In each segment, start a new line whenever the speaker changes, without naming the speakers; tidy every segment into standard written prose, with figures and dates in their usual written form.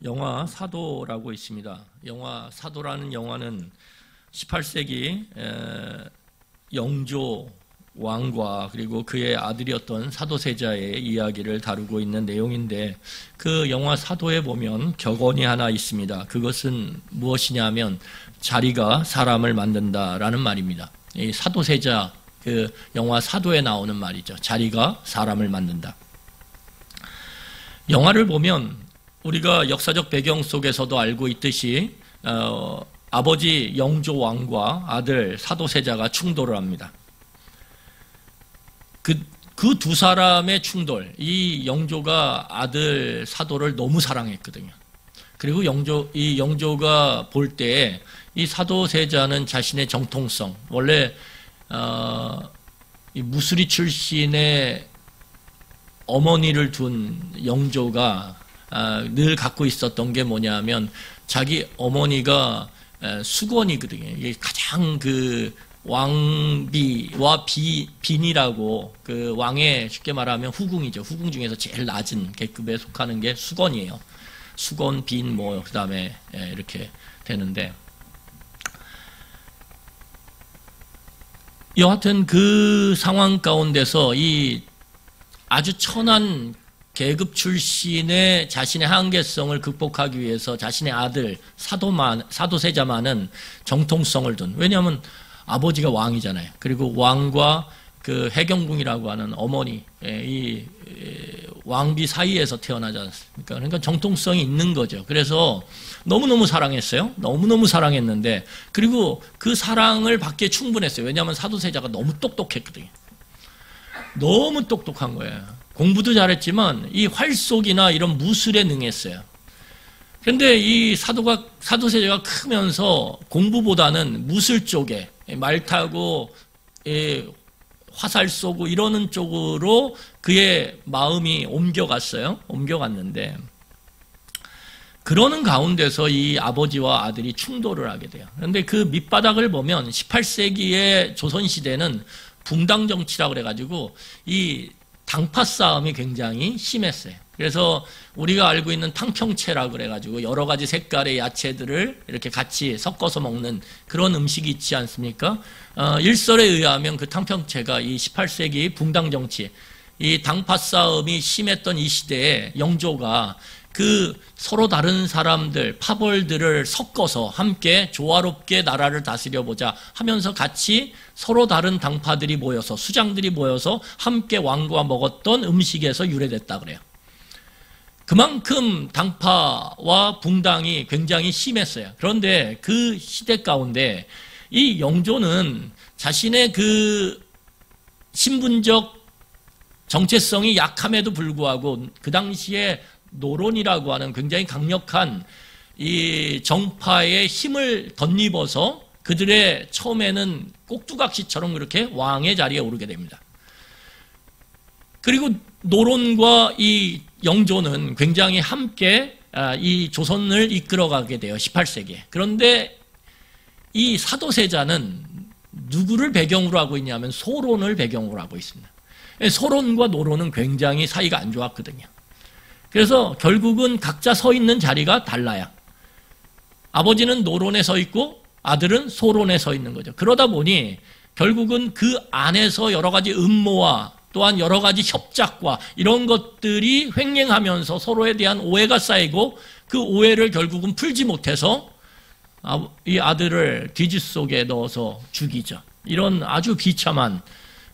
영화 사도라고 있습니다. 영화 사도라는 영화는 18세기 영조 왕과 그리고 그의 아들이었던 사도세자의 이야기를 다루고 있는 내용인데, 그 영화 사도에 보면 격언이 하나 있습니다. 그것은 무엇이냐면 자리가 사람을 만든다라는 말입니다. 이 사도세자, 그 영화 사도에 나오는 말이죠. 자리가 사람을 만든다. 영화를 보면 우리가 역사적 배경 속에서도 알고 있듯이 아버지 영조 왕과 아들 사도세자가 충돌을 합니다. 그 두 사람의 충돌, 이 영조가 아들 사도를 너무 사랑했거든요. 그리고 이 영조가 볼 때에 이 사도세자는 자신의 정통성, 원래 이 무술이 출신의 어머니를 둔 영조가 늘 갖고 있었던 게 뭐냐면 자기 어머니가 수건이거든요. 이게 가장 그 왕비와 빈이라고, 그 왕의 쉽게 말하면 후궁이죠. 후궁 중에서 제일 낮은 계급에 속하는 게 수건이에요. 수건, 빈, 그 다음에 이렇게 되는데, 여하튼 그 상황 가운데서 이 아주 천한 계급 출신의 자신의 한계성을 극복하기 위해서 자신의 아들 사도세자만은 정통성을 둔, 왜냐하면 아버지가 왕이잖아요. 그리고 왕과 그 해경궁이라고 하는 어머니, 이 왕비 사이에서 태어나지 않습니까? 그러니까 정통성이 있는 거죠. 그래서 너무너무 사랑했어요. 너무너무 사랑했는데, 그리고 그 사랑을 받기에 충분했어요. 왜냐하면 사도세자가 너무 똑똑했거든요. 너무 똑똑한 거예요. 공부도 잘했지만 이 활쏘기나 이런 무술에 능했어요. 그런데 이 사도세자가 크면서 공부보다는 무술 쪽에 말 타고 화살 쏘고 이러는 쪽으로 그의 마음이 옮겨갔어요. 옮겨갔는데, 그러는 가운데서 이 아버지와 아들이 충돌을 하게 돼요. 그런데 그 밑바닥을 보면 18세기의 조선시대는 붕당 정치라고 그래가지고 이 당파 싸움이 굉장히 심했어요. 그래서 우리가 알고 있는 탕평채라고 그래가지고 여러 가지 색깔의 야채들을 이렇게 같이 섞어서 먹는 그런 음식이 있지 않습니까? 일설에 의하면 그 탕평채가 이 18세기 붕당 정치, 이 당파 싸움이 심했던 이 시대에 영조가 그 서로 다른 사람들, 파벌들을 섞어서 함께 조화롭게 나라를 다스려보자 하면서 같이 서로 다른 당파들이 모여서, 수장들이 모여서 함께 왕과 먹었던 음식에서 유래됐다 그래요. 그만큼 당파와 붕당이 굉장히 심했어요. 그런데 그 시대 가운데 이 영조는 자신의 그 신분적 정체성이 약함에도 불구하고 그 당시에 노론이라고 하는 굉장히 강력한 이 정파의 힘을 덧입어서 그들의 처음에는 꼭두각시처럼 그렇게 왕의 자리에 오르게 됩니다. 그리고 노론과 이 영조는 굉장히 함께 이 조선을 이끌어가게 돼요. 18세기에. 그런데 이 사도세자는 누구를 배경으로 하고 있냐면 소론을 배경으로 하고 있습니다. 소론과 노론은 굉장히 사이가 안 좋았거든요. 그래서 결국은 각자 서 있는 자리가 달라요. 아버지는 노론에 서 있고 아들은 소론에 서 있는 거죠. 그러다 보니 결국은 그 안에서 여러 가지 음모와 또한 여러 가지 협작과 이런 것들이 횡행하면서 서로에 대한 오해가 쌓이고, 그 오해를 결국은 풀지 못해서 이 아들을 뒤집 속에 넣어서 죽이죠. 이런 아주 비참한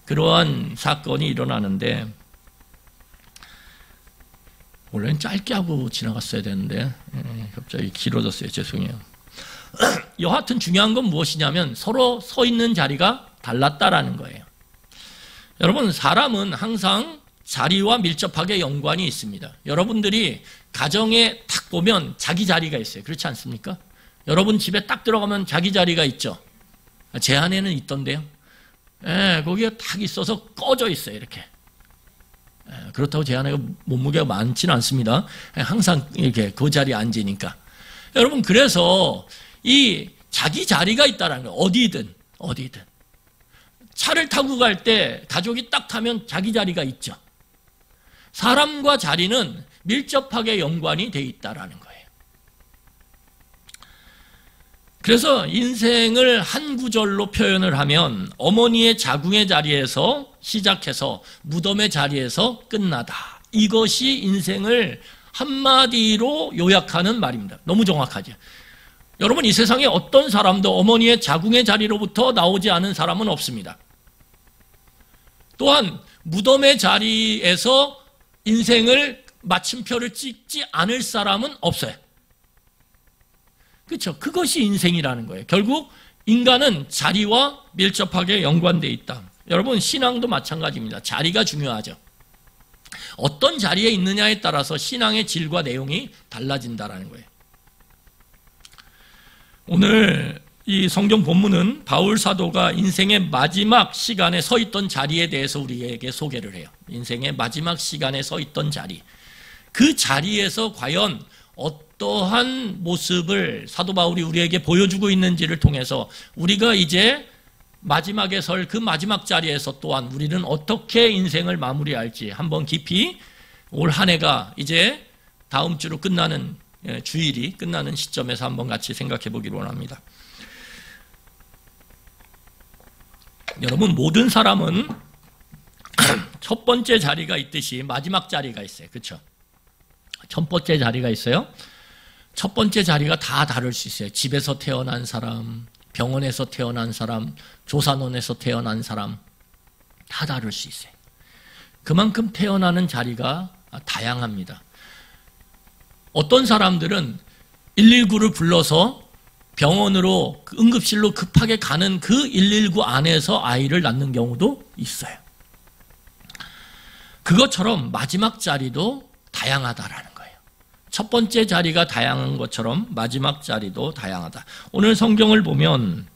그러한 사건이 일어나는데, 원래는 짧게 하고 지나갔어야 되는데 갑자기 길어졌어요. 죄송해요. 여하튼 중요한 건 무엇이냐면 서로 서 있는 자리가 달랐다라는 거예요. 여러분, 사람은 항상 자리와 밀접하게 연관이 있습니다. 여러분들이 가정에 딱 보면 자기 자리가 있어요. 그렇지 않습니까? 여러분 집에 딱 들어가면 자기 자리가 있죠. 제 안에는 있던데요. 거기에 딱 있어서 꺼져 있어요. 이렇게. 그렇다고 제 안에 몸무게가 많지는 않습니다. 항상 이렇게 그 자리에 앉으니까. 여러분, 그래서 이 자기 자리가 있다라는 거예요. 어디든. 차를 타고 갈 때 가족이 딱 타면 자기 자리가 있죠. 사람과 자리는 밀접하게 연관이 돼 있다라는 거예요. 그래서 인생을 한 구절로 표현을 하면 어머니의 자궁의 자리에서 시작해서 무덤의 자리에서 끝나다. 이것이 인생을 한마디로 요약하는 말입니다. 너무 정확하죠. 여러분, 이 세상에 어떤 사람도 어머니의 자궁의 자리로부터 나오지 않은 사람은 없습니다. 또한 무덤의 자리에서 인생을 마침표를 찍지 않을 사람은 없어요. 그렇죠? 그것이 인생이라는 거예요. 결국 인간은 자리와 밀접하게 연관되어 있다. 여러분, 신앙도 마찬가지입니다. 자리가 중요하죠. 어떤 자리에 있느냐에 따라서 신앙의 질과 내용이 달라진다는 거예요. 오늘 이 성경 본문은 바울 사도가 인생의 마지막 시간에 서 있던 자리에 대해서 우리에게 소개를 해요. 인생의 마지막 시간에 서 있던 자리. 그 자리에서 과연 어떠한 모습을 사도 바울이 우리에게 보여주고 있는지를 통해서 우리가 이제 마지막에 설 그 마지막 자리에서 또한 우리는 어떻게 인생을 마무리할지 한번 깊이 올 한 해가 이제 다음 주로 끝나는 주일이 끝나는 시점에서 한번 같이 생각해 보기를 원합니다. 여러분, 모든 사람은 첫 번째 자리가 있듯이 마지막 자리가 있어요. 그렇죠? 첫 번째 자리가 있어요. 첫 번째 자리가 다 다를 수 있어요. 집에서 태어난 사람, 병원에서 태어난 사람, 조산원에서 태어난 사람 다 다를 수 있어요. 그만큼 태어나는 자리가 다양합니다. 어떤 사람들은 119를 불러서 병원으로 응급실로 급하게 가는 그 119 안에서 아이를 낳는 경우도 있어요. 그것처럼 마지막 자리도 다양하다라는 거예요. 첫 번째 자리가 다양한 것처럼 마지막 자리도 다양하다. 오늘 성경을 보면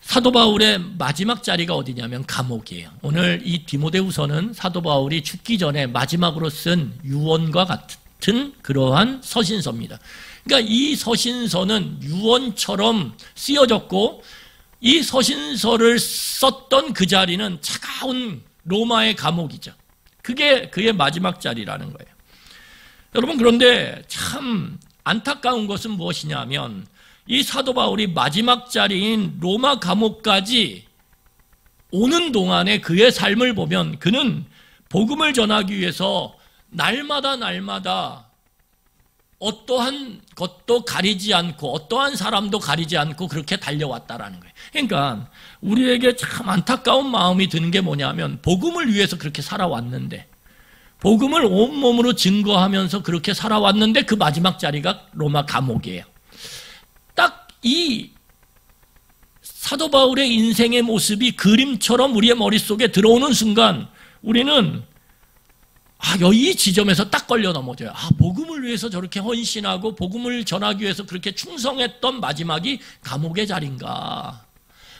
사도 바울의 마지막 자리가 어디냐면 감옥이에요. 오늘 이 디모데후서는 사도 바울이 죽기 전에 마지막으로 쓴 유언과 같은 그러한 서신서입니다. 그러니까 이 서신서는 유언처럼 쓰여졌고 이 서신서를 썼던 그 자리는 차가운 로마의 감옥이죠. 그게 그의 마지막 자리라는 거예요. 여러분, 그런데 참 안타까운 것은 무엇이냐 하면 이 사도 바울이 마지막 자리인 로마 감옥까지 오는 동안에 그의 삶을 보면 그는 복음을 전하기 위해서 날마다 어떠한 것도 가리지 않고 어떠한 사람도 가리지 않고 그렇게 달려왔다라는 거예요. 그러니까 우리에게 참 안타까운 마음이 드는 게 뭐냐면 복음을 위해서 그렇게 살아왔는데 복음을 온몸으로 증거하면서 그렇게 살아왔는데 그 마지막 자리가 로마 감옥이에요. 딱 이 사도 바울의 인생의 모습이 그림처럼 우리의 머릿속에 들어오는 순간 우리는 이 지점에서 딱 걸려 넘어져요. 복음을 위해서 저렇게 헌신하고 복음을 전하기 위해서 그렇게 충성했던 마지막이 감옥의 자리인가.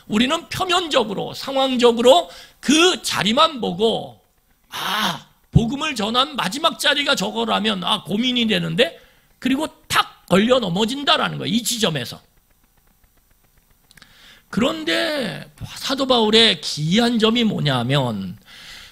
우리는 표면적으로 상황적으로 그 자리만 보고 복음을 전한 마지막 자리가 저거라면 고민이 되는데 그리고 탁 걸려 넘어진다라는 거예요. 이 지점에서. 그런데 사도 바울의 기이한 점이 뭐냐면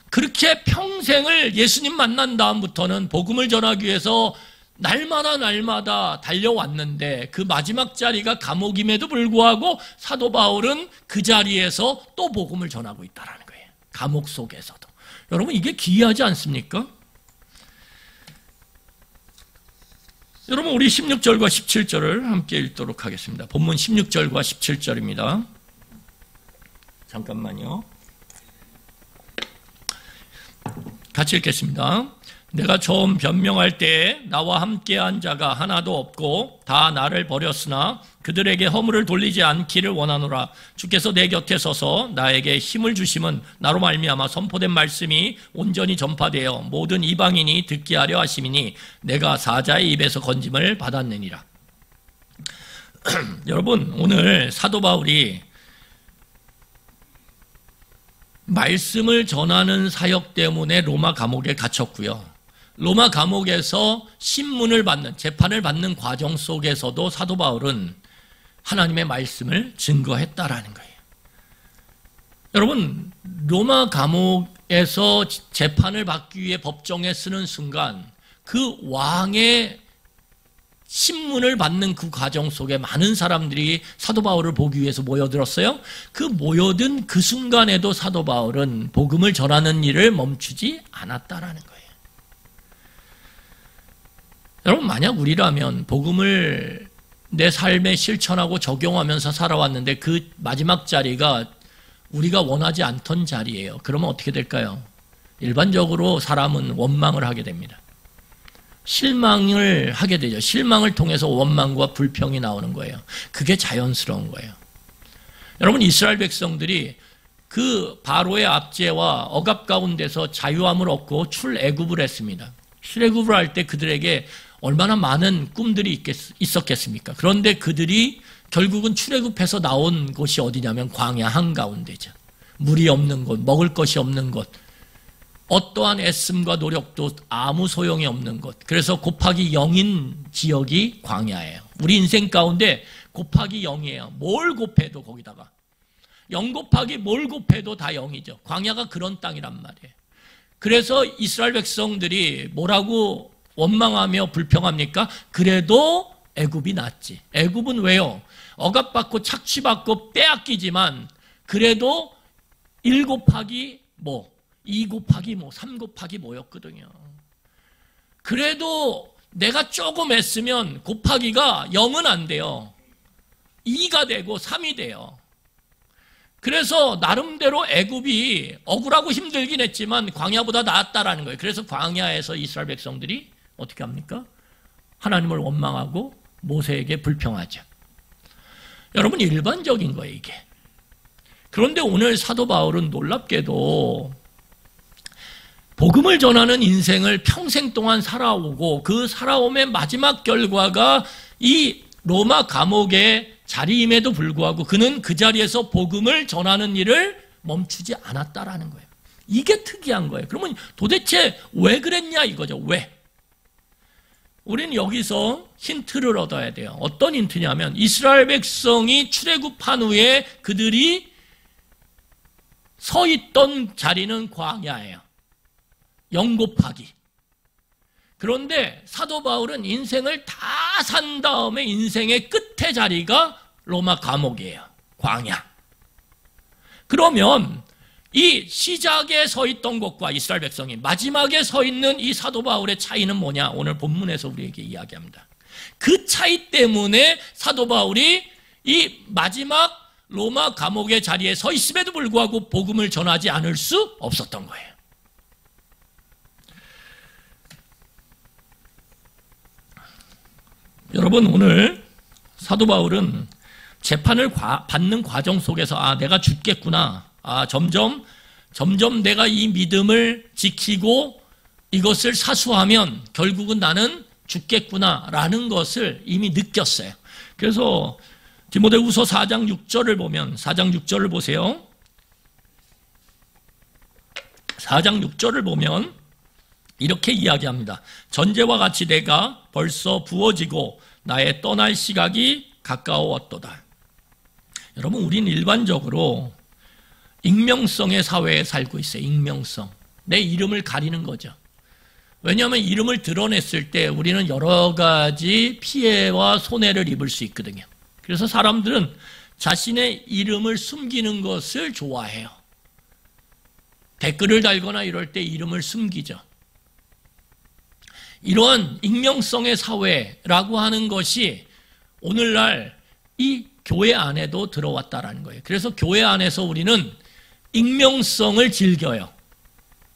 그렇게 평생을 예수님 만난 다음부터는 복음을 전하기 위해서 날마다 달려왔는데 그 마지막 자리가 감옥임에도 불구하고 사도 바울은 그 자리에서 또 복음을 전하고 있다는 거예요. 감옥 속에서도. 여러분, 이게 기이하지 않습니까? 여러분, 우리 16절과 17절을 함께 읽도록 하겠습니다. 본문 16절과 17절입니다. 잠깐만요. 같이 읽겠습니다. 내가 처음 변명할 때에 나와 함께한 자가 하나도 없고 다 나를 버렸으나 그들에게 허물을 돌리지 않기를 원하노라. 주께서 내 곁에 서서 나에게 힘을 주심은 나로 말미암아 선포된 말씀이 온전히 전파되어 모든 이방인이 듣게 하려 하심이니 내가 사자의 입에서 건짐을 받았느니라. 여러분, 오늘 사도 바울이 말씀을 전하는 사역 때문에 로마 감옥에 갇혔고요. 로마 감옥에서 신문을 받는, 재판을 받는 과정 속에서도 사도 바울은 하나님의 말씀을 증거했다라는 거예요. 여러분, 로마 감옥에서 재판을 받기 위해 법정에 쓰는 순간 그 왕의 신문을 받는 그 과정 속에 많은 사람들이 사도 바울을 보기 위해서 모여들었어요. 그 모여든 그 순간에도 사도 바울은 복음을 전하는 일을 멈추지 않았다라는 거예요. 여러분, 만약 우리라면 복음을 내 삶에 실천하고 적용하면서 살아왔는데 그 마지막 자리가 우리가 원하지 않던 자리예요. 그러면 어떻게 될까요? 일반적으로 사람은 원망을 하게 됩니다. 실망을 하게 되죠. 실망을 통해서 원망과 불평이 나오는 거예요. 그게 자연스러운 거예요. 여러분, 이스라엘 백성들이 그 바로의 압제와 억압 가운데서 자유함을 얻고 출애굽을 했습니다. 출애굽을 할 때 그들에게 얼마나 많은 꿈들이 있었겠습니까? 그런데 그들이 결국은 출애굽해서 나온 곳이 어디냐면 광야 한가운데죠. 물이 없는 곳, 먹을 것이 없는 곳, 어떠한 애씀과 노력도 아무 소용이 없는 곳. 그래서 곱하기 0인 지역이 광야예요. 우리 인생 가운데 곱하기 0이에요. 뭘 곱해도 거기다가 0 곱하기 뭘 곱해도 다 0이죠. 광야가 그런 땅이란 말이에요. 그래서 이스라엘 백성들이 뭐라고 원망하며 불평합니까? 그래도 애굽이 낫지. 애굽은 왜요? 억압받고 착취받고 빼앗기지만 그래도 1 곱하기 뭐 2 곱하기 뭐 3 곱하기 뭐였거든요. 그래도 내가 조금 애쓰면 곱하기가 0은 안 돼요. 2가 되고 3이 돼요. 그래서 나름대로 애굽이 억울하고 힘들긴 했지만 광야보다 낫다라는 거예요. 그래서 광야에서 이스라엘 백성들이 어떻게 합니까? 하나님을 원망하고 모세에게 불평하죠. 여러분, 일반적인 거예요, 이게. 그런데 오늘 사도 바울은 놀랍게도 복음을 전하는 인생을 평생 동안 살아오고 그 살아옴의 마지막 결과가 이 로마 감옥의 자리임에도 불구하고 그는 그 자리에서 복음을 전하는 일을 멈추지 않았다라는 거예요. 이게 특이한 거예요. 그러면 도대체 왜 그랬냐 이거죠. 왜? 우리는 여기서 힌트를 얻어야 돼요. 어떤 힌트냐면 이스라엘 백성이 출애굽한 후에 그들이 서 있던 자리는 광야예요. 0 곱하기. 그런데 사도 바울은 인생을 다 산 다음에 인생의 끝의 자리가 로마 감옥이에요. 광야. 그러면 이 시작에 서 있던 것과 이스라엘 백성이 마지막에 서 있는 이 사도 바울의 차이는 뭐냐? 오늘 본문에서 우리에게 이야기합니다. 그 차이 때문에 사도 바울이 이 마지막 로마 감옥의 자리에 서 있음에도 불구하고 복음을 전하지 않을 수 없었던 거예요. 여러분, 오늘 사도 바울은 재판을 받는 과정 속에서 내가 죽겠구나. 점점 내가 이 믿음을 지키고 이것을 사수하면 결국은 나는 죽겠구나라는 것을 이미 느꼈어요. 그래서 디모데후서 4장 6절을 보면 4장 6절을 보세요. 4장 6절을 보면 이렇게 이야기합니다. 전제와 같이 내가 벌써 부어지고 나의 떠날 시각이 가까웠도다. 여러분, 우리는 일반적으로 익명성의 사회에 살고 있어요. 익명성. 내 이름을 가리는 거죠. 왜냐하면 이름을 드러냈을 때 우리는 여러 가지 피해와 손해를 입을 수 있거든요. 그래서 사람들은 자신의 이름을 숨기는 것을 좋아해요. 댓글을 달거나 이럴 때 이름을 숨기죠. 이러한 익명성의 사회라고 하는 것이 오늘날 이 교회 안에도 들어왔다라는 거예요. 그래서 교회 안에서 우리는 익명성을 즐겨요.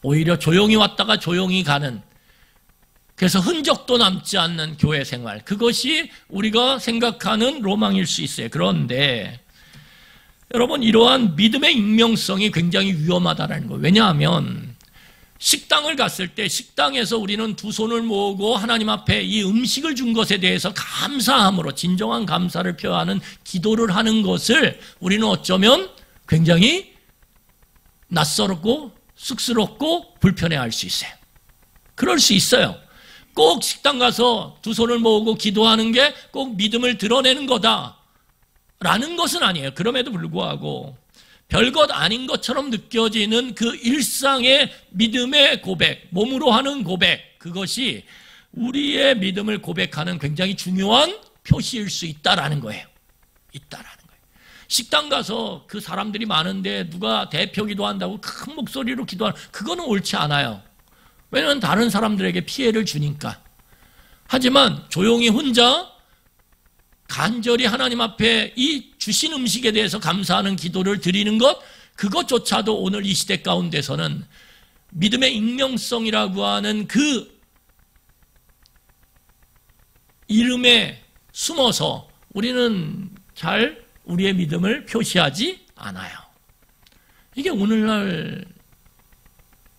오히려 조용히 왔다가 조용히 가는, 그래서 흔적도 남지 않는 교회 생활, 그것이 우리가 생각하는 로망일 수 있어요. 그런데 여러분, 이러한 믿음의 익명성이 굉장히 위험하다는 거예요. 왜냐하면 식당을 갔을 때 식당에서 우리는 두 손을 모으고 하나님 앞에 이 음식을 준 것에 대해서 감사함으로 진정한 감사를 표하는 기도를 하는 것을 우리는 어쩌면 굉장히 낯설었고 쑥스럽고 불편해할 수 있어요. 그럴 수 있어요. 꼭 식당 가서 두 손을 모으고 기도하는 게 꼭 믿음을 드러내는 거다라는 것은 아니에요. 그럼에도 불구하고 별것 아닌 것처럼 느껴지는 그 일상의 믿음의 고백, 몸으로 하는 고백, 그것이 우리의 믿음을 고백하는 굉장히 중요한 표시일 수 있다라는 거예요. 있다라는 거예요. 식당 가서 그 사람들이 많은데 누가 대표 기도한다고 큰 목소리로 기도하는, 그거는 옳지 않아요. 왜냐하면 다른 사람들에게 피해를 주니까. 하지만 조용히 혼자 간절히 하나님 앞에 이 주신 음식에 대해서 감사하는 기도를 드리는 것, 그것조차도 오늘 이 시대 가운데서는 믿음의 익명성이라고 하는 그 이름에 숨어서 우리는 잘 우리의 믿음을 표시하지 않아요. 이게 오늘날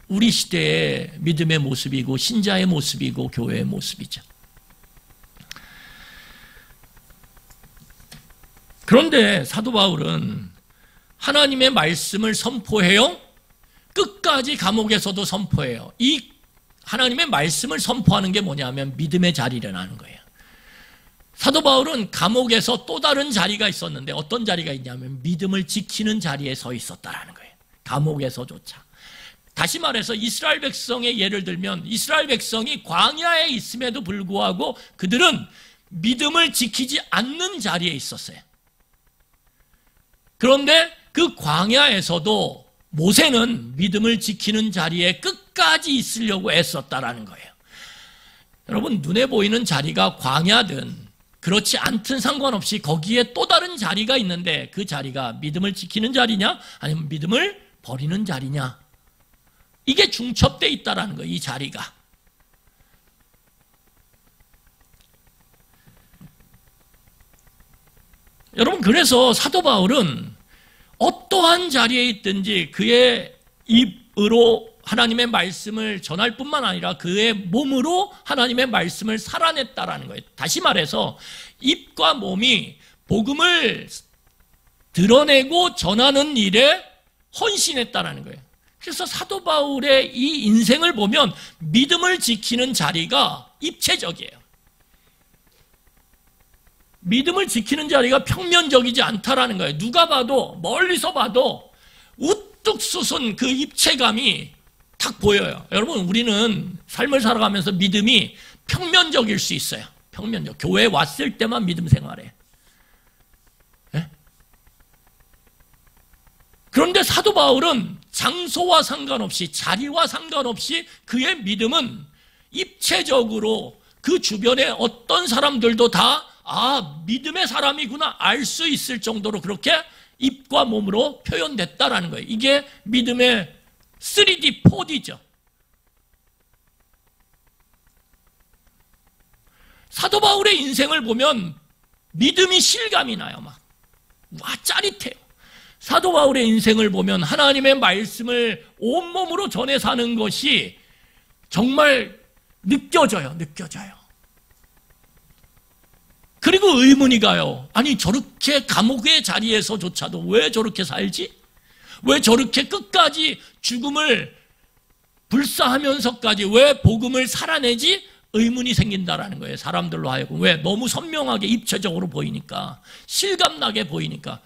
우리 시대의 믿음의 모습이고 신자의 모습이고 교회의 모습이죠. 그런데 사도 바울은 하나님의 말씀을 선포해요. 끝까지 감옥에서도 선포해요. 이 하나님의 말씀을 선포하는 게 뭐냐면 믿음의 자리라는 거예요. 사도 바울은 감옥에서 또 다른 자리가 있었는데 어떤 자리가 있냐면 믿음을 지키는 자리에 서 있었다라는 거예요. 감옥에서조차. 다시 말해서 이스라엘 백성의 예를 들면 이스라엘 백성이 광야에 있음에도 불구하고 그들은 믿음을 지키지 않는 자리에 있었어요. 그런데 그 광야에서도 모세는 믿음을 지키는 자리에 끝까지 있으려고 애썼다라는 거예요. 여러분, 눈에 보이는 자리가 광야든 그렇지 않든 상관없이 거기에 또 다른 자리가 있는데 그 자리가 믿음을 지키는 자리냐 아니면 믿음을 버리는 자리냐, 이게 중첩되어 있다는 거예요. 이 자리가. 여러분, 그래서 사도 바울은 어떠한 자리에 있든지 그의 입으로 하나님의 말씀을 전할 뿐만 아니라 그의 몸으로 하나님의 말씀을 살아냈다라는 거예요. 다시 말해서 입과 몸이 복음을 드러내고 전하는 일에 헌신했다라는 거예요. 그래서 사도 바울의 이 인생을 보면 믿음을 지키는 자리가 입체적이에요. 믿음을 지키는 자리가 평면적이지 않다라는 거예요. 누가 봐도, 멀리서 봐도 우뚝 솟은 그 입체감이 딱 보여요. 여러분, 우리는 삶을 살아가면서 믿음이 평면적일 수 있어요. 평면적. 교회에 왔을 때만 믿음 생활해. 네? 그런데 사도 바울은 장소와 상관없이, 자리와 상관없이 그의 믿음은 입체적으로 그 주변에 어떤 사람들도 다 믿음의 사람이구나 알 수 있을 정도로 그렇게 입과 몸으로 표현됐다라는 거예요. 이게 믿음의 3D, 4D죠. 사도 바울의 인생을 보면 믿음이 실감이 나요. 짜릿해요. 사도 바울의 인생을 보면 하나님의 말씀을 온몸으로 전해 사는 것이 정말 느껴져요. 그리고 의문이 가요. 아니, 저렇게 감옥의 자리에서조차도 왜 저렇게 살지? 왜 저렇게 끝까지 죽음을 불사하면서까지 왜 복음을 살아내지? 의문이 생긴다라는 거예요. 사람들로 하여금. 왜? 너무 선명하게 입체적으로 보이니까, 실감나게 보이니까.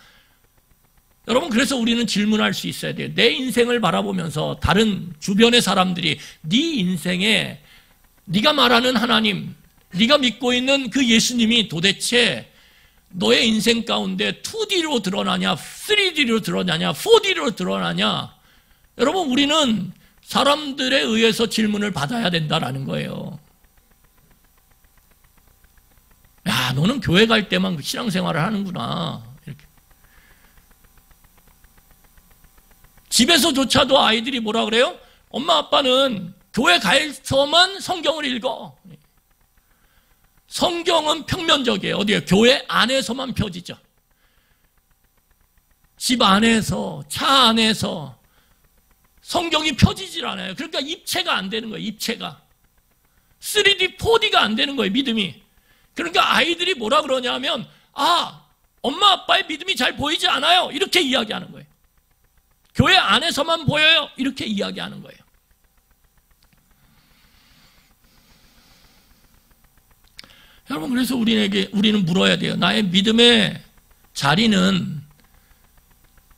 여러분, 그래서 우리는 질문할 수 있어야 돼요. 내 인생을 바라보면서 다른 주변의 사람들이 네 인생에 네가 말하는 하나님, 네가 믿고 있는 그 예수님이 도대체 너의 인생 가운데 2D로 드러나냐, 3D로 드러나냐, 4D로 드러나냐. 여러분, 우리는 사람들에 의해서 질문을 받아야 된다라는 거예요. 야, 너는 교회 갈 때만 신앙생활을 하는구나. 이렇게. 집에서조차도 아이들이 뭐라 그래요? 엄마 아빠는 교회 가서만 성경을 읽어. 성경은 평면적이에요. 어디에? 교회 안에서만 펴지죠. 집 안에서, 차 안에서 성경이 펴지질 않아요. 그러니까 입체가 안 되는 거예요. 입체가. 3D, 4D가 안 되는 거예요. 믿음이. 그러니까 아이들이 뭐라 그러냐면 엄마 아빠의 믿음이 잘 보이지 않아요. 이렇게 이야기하는 거예요. 교회 안에서만 보여요. 이렇게 이야기하는 거예요. 여러분, 그래서 우리는 물어야 돼요. 나의 믿음의 자리는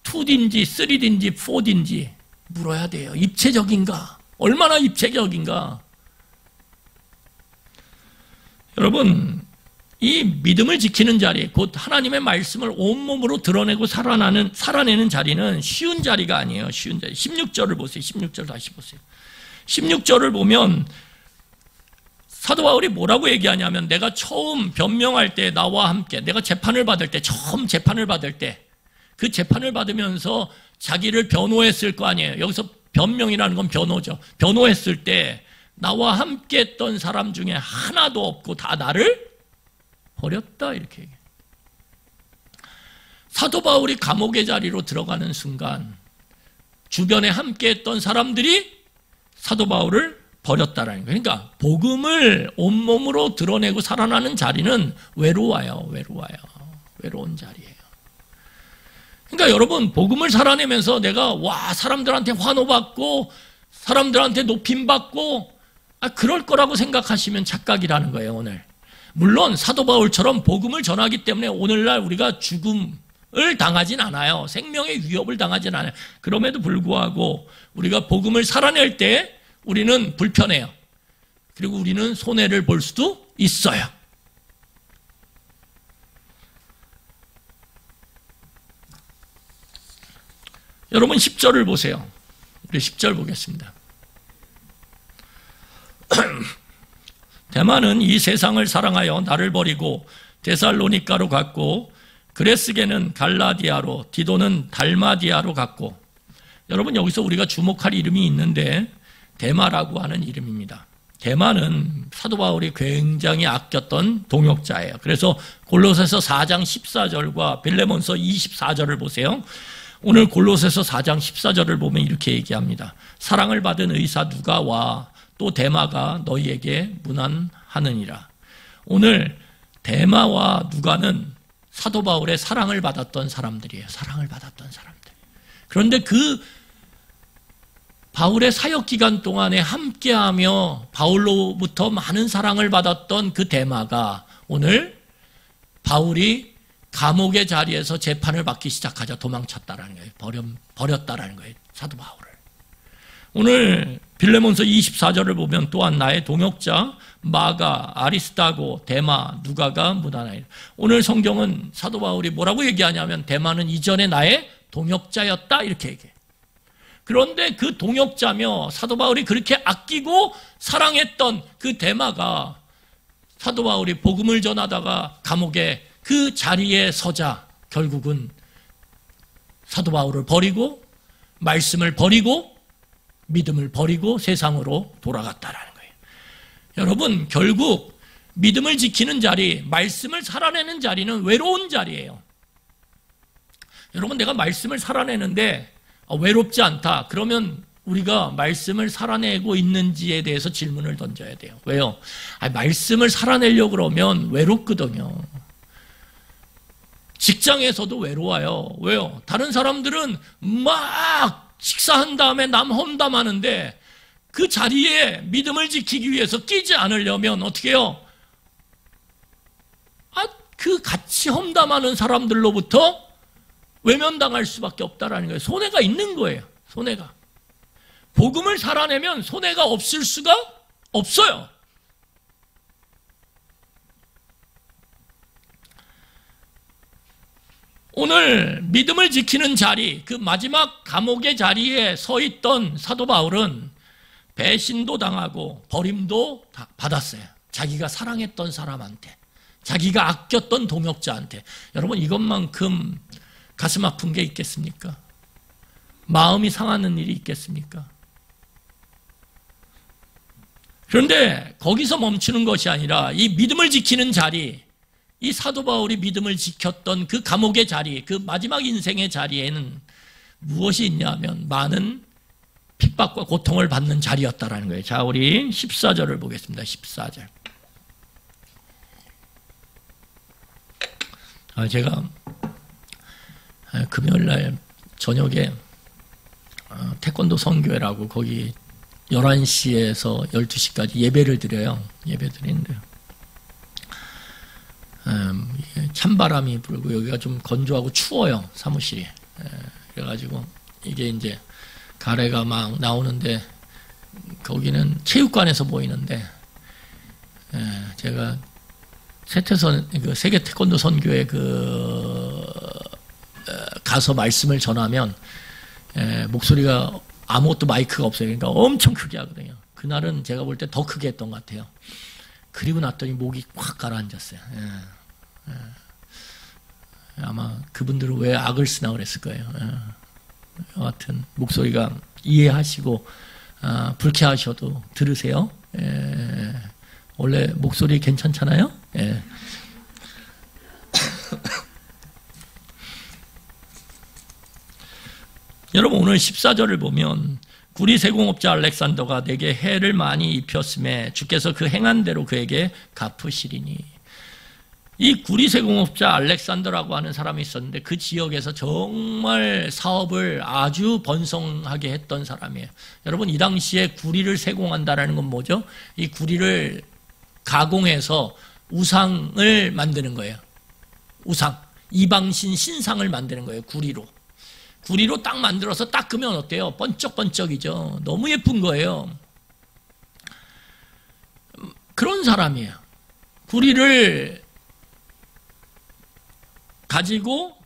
2D인지 3D인지 4D인지 물어야 돼요. 입체적인가? 얼마나 입체적인가? 여러분, 이 믿음을 지키는 자리, 곧 하나님의 말씀을 온몸으로 드러내고 살아내는 자리는 쉬운 자리가 아니에요. 쉬운 자리. 16절을 보세요. 16절 다시 보세요. 16절을 보면 사도 바울이 뭐라고 얘기하냐면, 내가 처음 변명할 때 나와 함께, 내가 재판을 받을 때, 처음 재판을 받을 때, 그 재판을 받으면서 자기를 변호했을 거 아니에요. 여기서 변명이라는 건 변호죠. 변호했을 때 나와 함께 했던 사람 중에 하나도 없고 다 나를 버렸다, 이렇게 얘기해요. 사도 바울이 감옥의 자리로 들어가는 순간 주변에 함께 했던 사람들이 사도 바울을 버렸다라는 거예요. 그러니까 복음을 온몸으로 드러내고 살아나는 자리는 외로워요. 외로운 자리예요. 그러니까 여러분, 복음을 살아내면서 내가 사람들한테 환호받고 사람들한테 높임받고 그럴 거라고 생각하시면 착각이라는 거예요. 오늘 물론 사도 바울처럼 복음을 전하기 때문에 오늘날 우리가 죽음을 당하진 않아요. 생명의 위협을 당하진 않아요. 그럼에도 불구하고 우리가 복음을 살아낼 때 우리는 불편해요. 그리고 우리는 손해를 볼 수도 있어요. 여러분 10절을 보세요. 우리 10절 보겠습니다. 데마는 이 세상을 사랑하여 나를 버리고 데살로니가로 갔고, 그레스게는 갈라디아로, 디도는 달마디아로 갔고. 여러분, 여기서 우리가 주목할 이름이 있는데 데마라고 하는 이름입니다. 데마는 사도 바울이 굉장히 아꼈던 동역자예요. 그래서 골로새서 4장 14절과 빌레몬서 24절을 보세요. 오늘 골로새서 4장 14절을 보면 이렇게 얘기합니다. 사랑을 받은 의사 누가와 또 데마가 너희에게 문안하느니라. 오늘 데마와 누가는 사도 바울의 사랑을 받았던 사람들이에요. 사랑을 받았던 사람들. 그런데 그 바울의 사역 기간 동안에 함께하며 바울로부터 많은 사랑을 받았던 그 데마가 오늘 바울이 감옥의 자리에서 재판을 받기 시작하자 도망쳤다라는 거예요. 버렸다라는 거예요. 사도 바울을. 오늘 빌레몬서 24절을 보면 또한 나의 동역자 마가, 아리스타고, 데마, 누가가 문안하니라. 오늘 성경은 사도 바울이 뭐라고 얘기하냐면 데마는 이전에 나의 동역자였다, 이렇게 얘기해요. 그런데 그 동역자며 사도 바울이 그렇게 아끼고 사랑했던 그 데마가 사도 바울이 복음을 전하다가 감옥에 그 자리에 서자 결국은 사도 바울을 버리고 말씀을 버리고 믿음을 버리고 세상으로 돌아갔다라는 거예요. 여러분, 결국 믿음을 지키는 자리, 말씀을 살아내는 자리는 외로운 자리예요. 여러분, 내가 말씀을 살아내는데 외롭지 않다. 그러면 우리가 말씀을 살아내고 있는지에 대해서 질문을 던져야 돼요. 왜요? 말씀을 살아내려고 그러면 외롭거든요. 직장에서도 외로워요. 왜요? 다른 사람들은 막 식사한 다음에 남 험담하는데 그 자리에 믿음을 지키기 위해서 끼지 않으려면 어떻게 해요? 그 같이 험담하는 사람들로부터 외면당할 수밖에 없다라는 거예요. 손해가 있는 거예요. 손해가. 복음을 살아내면 손해가 없을 수가 없어요. 오늘 믿음을 지키는 자리, 그 마지막 감옥의 자리에 서 있던 사도 바울은 배신도 당하고 버림도 받았어요. 자기가 사랑했던 사람한테, 자기가 아꼈던 동역자한테. 여러분, 이것만큼 가슴 아픈 게 있겠습니까? 마음이 상하는 일이 있겠습니까? 그런데 거기서 멈추는 것이 아니라 이 믿음을 지키는 자리, 이 사도 바울이 믿음을 지켰던 그 감옥의 자리, 그 마지막 인생의 자리에는 무엇이 있냐면 많은 핍박과 고통을 받는 자리였다라는 거예요. 자, 우리 14절을 보겠습니다. 14절. 제가 금요일날 저녁에 태권도 선교회라고 거기 11시에서 12시까지 예배를 드려요. 예배 드리는데 찬바람이 불고 여기가 좀 건조하고 추워요. 사무실이. 그래가지고 이게 이제 가래가 막 나오는데 거기는 체육관에서 보이는데 제가 세태선 그 세계 태권도 선교회 가서 말씀을 전하면 목소리가 아무것도 마이크가 없어요. 그러니까 엄청 크게 하거든요. 그날은 제가 볼 때 더 크게 했던 것 같아요. 그리고 났더니 목이 확 가라앉았어요. 아마 그분들은 왜 악을 쓰나 그랬을 거예요. 여하튼 목소리가 이해하시고 불쾌하셔도 들으세요. 원래 목소리 괜찮잖아요. 여러분 오늘 14절을 보면 구리 세공업자 알렉산더가 내게 해를 많이 입혔음에 주께서 그 행한 대로 그에게 갚으시리니. 이 구리 세공업자 알렉산더라고 하는 사람이 있었는데 그 지역에서 정말 사업을 아주 번성하게 했던 사람이에요. 여러분 이 당시에 구리를 세공한다라는 건 뭐죠? 이 구리를 가공해서 우상을 만드는 거예요. 우상, 이방신 신상을 만드는 거예요. 구리로 딱 만들어서 닦으면 어때요? 번쩍번쩍이죠. 너무 예쁜 거예요. 그런 사람이에요. 구리를 가지고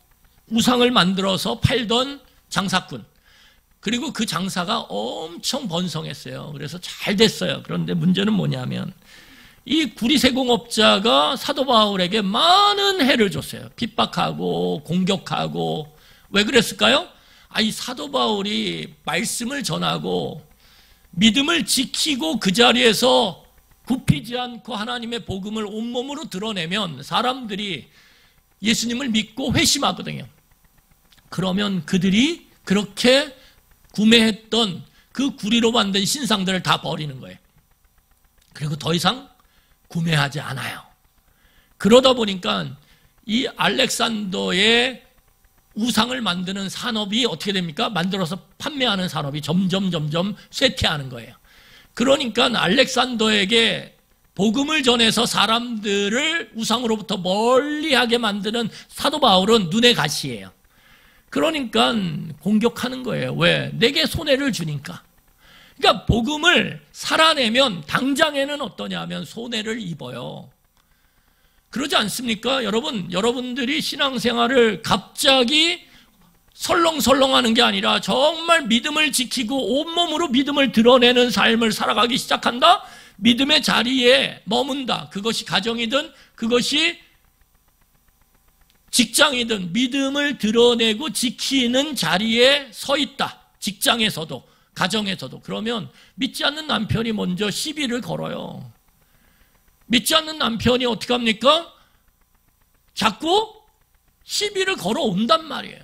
우상을 만들어서 팔던 장사꾼. 그리고 그 장사가 엄청 번성했어요. 그래서 잘 됐어요. 그런데 문제는 뭐냐면 이 구리세공업자가 사도 바울에게 많은 해를 줬어요. 핍박하고 공격하고. 왜 그랬을까요? 이 사도 바울이 말씀을 전하고 믿음을 지키고 그 자리에서 굽히지 않고 하나님의 복음을 온몸으로 드러내면 사람들이 예수님을 믿고 회심하거든요. 그러면 그들이 그렇게 구매했던 그 구리로 만든 신상들을 다 버리는 거예요. 그리고 더 이상 구매하지 않아요. 그러다 보니까 이 알렉산더의 우상을 만드는 산업이 어떻게 됩니까? 만들어서 판매하는 산업이 점점 쇠퇴하는 거예요. 그러니까 알렉산더에게 복음을 전해서 사람들을 우상으로부터 멀리하게 만드는 사도 바울은 눈의 가시예요. 그러니까 공격하는 거예요. 왜? 내게 손해를 주니까. 그러니까 복음을 살아내면 당장에는 어떠냐 하면 손해를 입어요. 그러지 않습니까? 여러분들이 신앙생활을 갑자기 설렁설렁하는 게 아니라 정말 믿음을 지키고 온몸으로 믿음을 드러내는 삶을 살아가기 시작한다? 믿음의 자리에 머문다. 그것이 가정이든 그것이 직장이든 믿음을 드러내고 지키는 자리에 서 있다. 직장에서도 가정에서도. 그러면 믿지 않는 남편이 먼저 시비를 걸어요. 믿지 않는 남편이 어떻게 합니까? 자꾸 시비를 걸어온단 말이에요.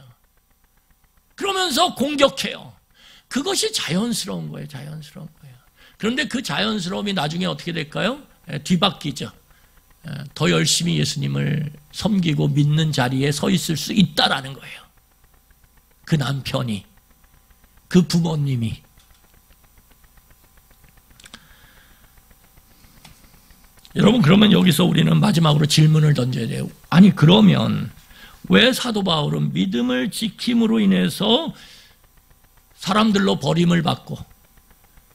그러면서 공격해요. 그것이 자연스러운 거예요. 자연스러운 거예요. 그런데 그 자연스러움이 나중에 어떻게 될까요? 뒤바뀌죠. 더 열심히 예수님을 섬기고 믿는 자리에 서 있을 수 있다라는 거예요. 그 남편이, 그 부모님이. 여러분 그러면 여기서 우리는 마지막으로 질문을 던져야 돼요. 아니 그러면 왜 사도 바울은 믿음을 지킴으로 인해서 사람들로 버림을 받고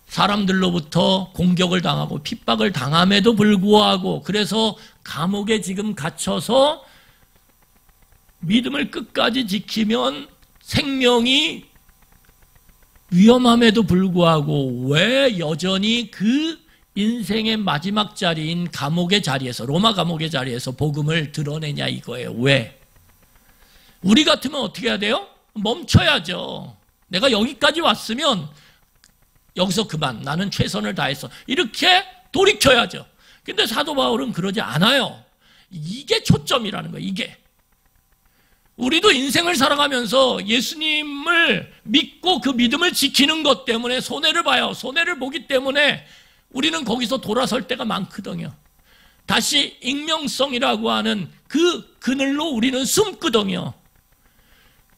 사람들로부터 공격을 당하고 핍박을 당함에도 불구하고 그래서 감옥에 지금 갇혀서 믿음을 끝까지 지키면 생명이 위험함에도 불구하고 왜 여전히 그 인생의 마지막 자리인 감옥의 자리에서 로마 감옥의 자리에서 복음을 드러내냐 이거예요. 왜? 우리 같으면 어떻게 해야 돼요? 멈춰야죠. 내가 여기까지 왔으면 여기서 그만. 나는 최선을 다했어. 이렇게 돌이켜야죠. 근데 사도 바울은 그러지 않아요. 이게 초점이라는 거예요. 이게. 우리도 인생을 살아가면서 예수님을 믿고 그 믿음을 지키는 것 때문에 손해를 봐요. 손해를 보기 때문에 우리는 거기서 돌아설 때가 많거든요. 다시 익명성이라고 하는 그 그늘로 우리는 숨거든요.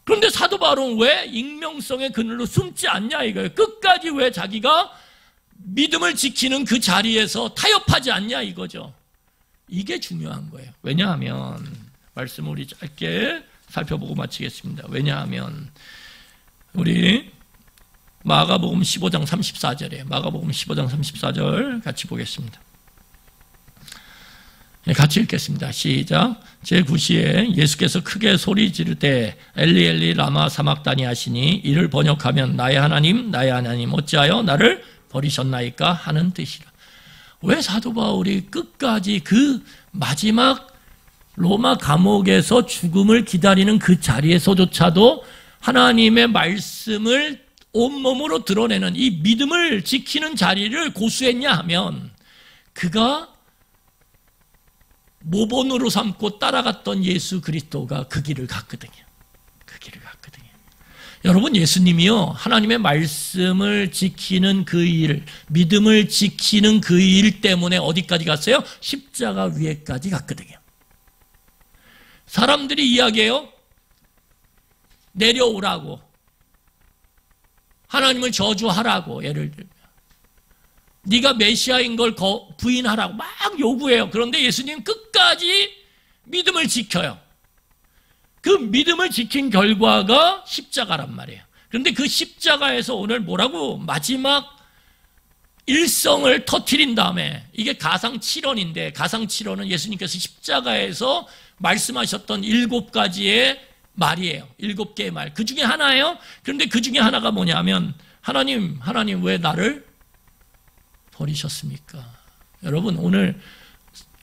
그런데 사도 바울은 왜 익명성의 그늘로 숨지 않냐 이거예요. 끝까지 왜 자기가 믿음을 지키는 그 자리에서 타협하지 않냐 이거죠. 이게 중요한 거예요. 왜냐하면 말씀을 우리 짧게 살펴보고 마치겠습니다. 왜냐하면 우리 마가복음 15장 34절에 마가복음 15장 34절 같이 보겠습니다. 같이 읽겠습니다. 시작. 제9시에 예수께서 크게 소리 지르되 엘리 엘리 라마 사막다니 하시니 이를 번역하면 나의 하나님 어찌하여 나를 버리셨나이까 하는 뜻이라. 왜 사도 바울이 끝까지 그 마지막 로마 감옥에서 죽음을 기다리는 그 자리에서조차도 하나님의 말씀을 온몸으로 드러내는 이 믿음을 지키는 자리를 고수했냐 하면 그가 모본으로 삼고 따라갔던 예수 그리스도가 그 길을 갔거든요. 그 길을 갔거든요. 여러분, 예수님이요, 하나님의 말씀을 지키는 그 일, 믿음을 지키는 그 일 때문에 어디까지 갔어요? 십자가 위에까지 갔거든요. 사람들이 이야기해요. 내려오라고. 하나님을 저주하라고. 예를 들면 네가 메시아인 걸 부인하라고 막 요구해요. 그런데 예수님 끝까지 믿음을 지켜요. 그 믿음을 지킨 결과가 십자가란 말이에요. 그런데 그 십자가에서 오늘 뭐라고 마지막 일성을 터뜨린 다음에, 이게 가상칠언인데, 가상칠언은 예수님께서 십자가에서 말씀하셨던 7가지의 말이에요. 7개의 말. 그 중에 하나예요. 그런데 그 중에 하나가 뭐냐면, 하나님 왜 나를 버리셨습니까? 여러분, 오늘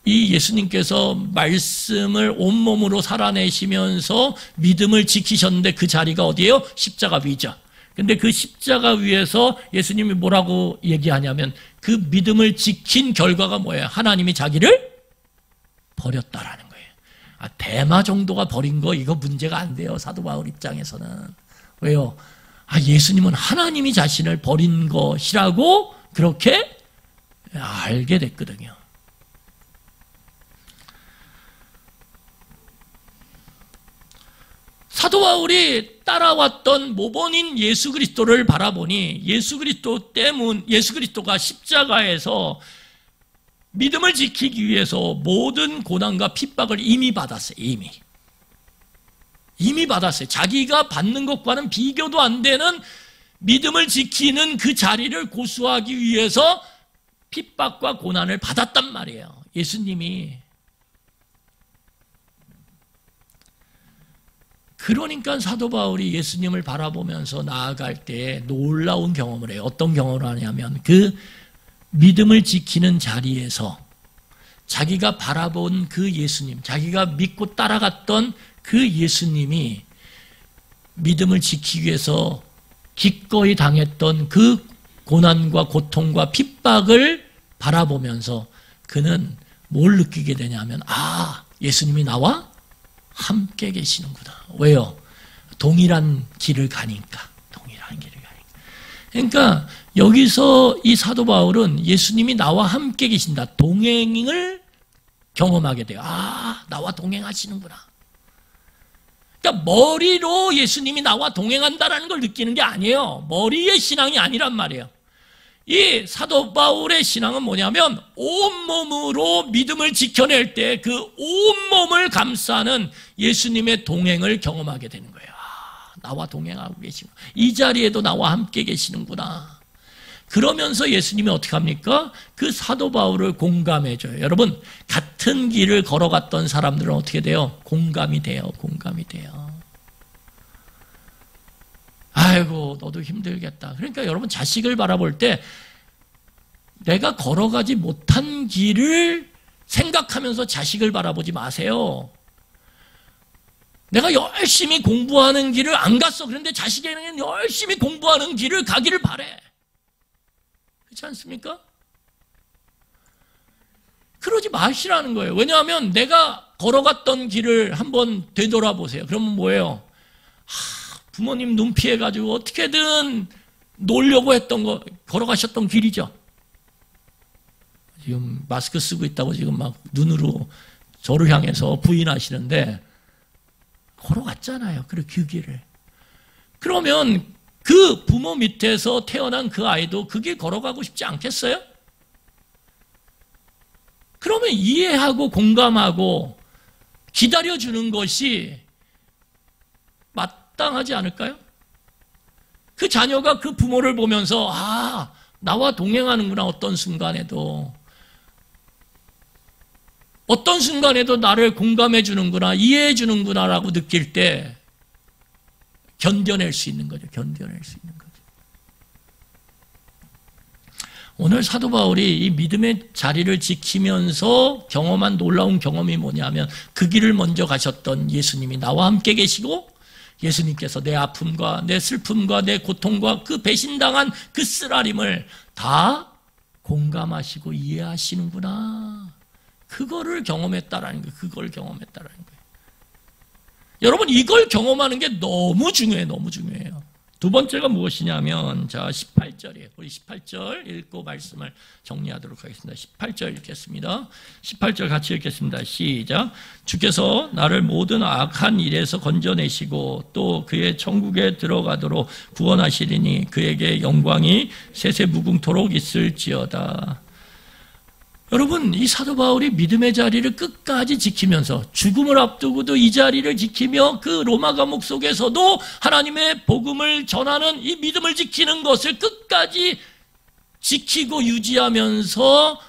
이 예수님께서 말씀을 온몸으로 살아내시면서 믿음을 지키셨는데 그 자리가 어디예요? 십자가 위죠. 근데 그 십자가 위에서 예수님이 뭐라고 얘기하냐면 그 믿음을 지킨 결과가 뭐예요? 하나님이 자기를 버렸다라는 거예요. 대마 정도가 버린 거 이거 문제가 안 돼요. 사도 바울 입장에서는. 왜요? 예수님은 하나님이 자신을 버린 것이라고 그렇게 알게 됐거든요. 사도 바울이 따라왔던 모본인 예수 그리스도를 바라보니 예수 그리스도가 십자가에서 믿음을 지키기 위해서 모든 고난과 핍박을 이미 받았어요. 이미 받았어요. 자기가 받는 것과는 비교도 안 되는 믿음을 지키는 그 자리를 고수하기 위해서 핍박과 고난을 받았단 말이에요. 예수님이. 그러니까 사도 바울이 예수님을 바라보면서 나아갈 때 놀라운 경험을 해요. 어떤 경험을 하냐면 그 믿음을 지키는 자리에서 자기가 바라본 그 예수님, 자기가 믿고 따라갔던 그 예수님이 믿음을 지키기 위해서 기꺼이 당했던 그 고난과 고통과 핍박을 바라보면서 그는 뭘 느끼게 되냐면 예수님이 나와 함께 계시는구나. 왜요? 동일한 길을 가니까. 그러니까 여기서 이 사도 바울은 예수님이 나와 함께 계신다. 동행을 경험하게 돼요. 나와 동행하시는구나. 그러니까 머리로 예수님이 나와 동행한다라는 걸 느끼는 게 아니에요. 머리의 신앙이 아니란 말이에요. 이 사도 바울의 신앙은 뭐냐면 온몸으로 믿음을 지켜낼 때 그 온몸을 감싸는 예수님의 동행을 경험하게 되는 거예요. 나와 동행하고 계시구나. 이 자리에도 나와 함께 계시는구나. 그러면서 예수님이 어떻게 합니까? 그 사도 바울을 공감해줘요. 여러분, 같은 길을 걸어갔던 사람들은 어떻게 돼요? 공감이 돼요. 아이고, 너도 힘들겠다. 그러니까 여러분, 자식을 바라볼 때 내가 걸어가지 못한 길을 생각하면서 자식을 바라보지 마세요. 내가 열심히 공부하는 길을 안 갔어. 그런데 자식에게는 열심히 공부하는 길을 가기를 바래. 그렇지 않습니까? 그러지 마시라는 거예요. 왜냐하면 내가 걸어갔던 길을 한번 되돌아보세요. 그러면 뭐예요? 부모님 눈 피해가지고 어떻게든 놀려고 했던 거, 걸어가셨던 길이죠. 지금 마스크 쓰고 있다고 지금 막 눈으로 저를 향해서 부인하시는데, 걸어갔잖아요. 그 길을. 그러면 그 부모 밑에서 태어난 그 아이도 그 길 걸어가고 싶지 않겠어요? 그러면 이해하고 공감하고 기다려주는 것이 마땅하지 않을까요? 그 자녀가 그 부모를 보면서 나와 동행하는구나. 어떤 순간에도 어떤 순간에도 나를 공감해 주는구나, 이해해 주는구나 라고 느낄 때 견뎌낼 수 있는 거죠. 견뎌낼 수 있는 거죠. 오늘 사도 바울이 이 믿음의 자리를 지키면서 경험한 놀라운 경험이 뭐냐면 그 길을 먼저 가셨던 예수님이 나와 함께 계시고 예수님께서 내 아픔과 내 슬픔과 내 고통과 그 배신당한 그 쓰라림을 다 공감하시고 이해하시는구나. 그거를 경험했다라는 거예요. 그걸 경험했다라는 거예요. 여러분, 이걸 경험하는 게 너무 중요해요. 너무 중요해요. 두 번째가 무엇이냐면, 자, 18절이에요. 우리 18절 읽고 말씀을 정리하도록 하겠습니다. 18절 읽겠습니다. 18절 같이 읽겠습니다. 시작. 주께서 나를 모든 악한 일에서 건져내시고 또 그의 천국에 들어가도록 구원하시리니 그에게 영광이 세세무궁토록 있을지어다. 여러분, 이 사도 바울이 믿음의 자리를 끝까지 지키면서 죽음을 앞두고도 이 자리를 지키며 그 로마 감옥 속에서도 하나님의 복음을 전하는 이 믿음을 지키는 것을 끝까지 지키고 유지하면서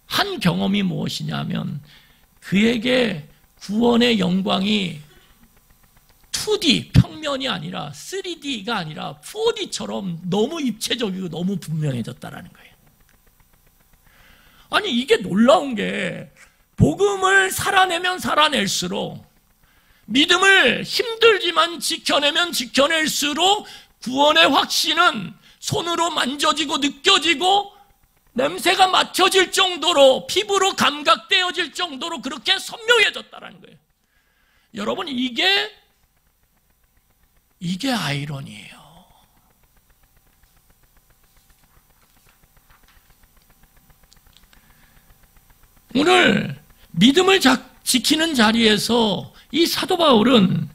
한 경험이 무엇이냐면 그에게 구원의 영광이 2D, 평면이 아니라 3D가 아니라 4D처럼 너무 입체적이고 너무 분명해졌다라는 거예요. 아니, 이게 놀라운 게 복음을 살아내면 살아낼수록 믿음을 힘들지만 지켜내면 지켜낼수록 구원의 확신은 손으로 만져지고 느껴지고 냄새가 맡혀질 정도로 피부로 감각되어질 정도로 그렇게 선명해졌다는 거예요. 여러분, 이게 아이러니예요. 오늘 믿음을 지키는 자리에서 이 사도 바울은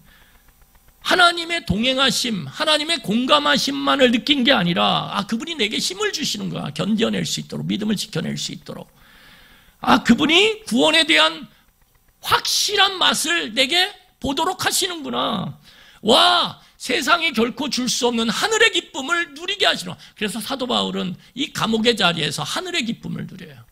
하나님의 동행하심, 하나님의 공감하심만을 느낀 게 아니라 그분이 내게 힘을 주시는 거야. 견뎌낼 수 있도록, 믿음을 지켜낼 수 있도록. 그분이 구원에 대한 확실한 맛을 내게 보도록 하시는구나. 와, 세상에 결코 줄 수 없는 하늘의 기쁨을 누리게 하시는. 그래서 사도 바울은 이 감옥의 자리에서 하늘의 기쁨을 누려요.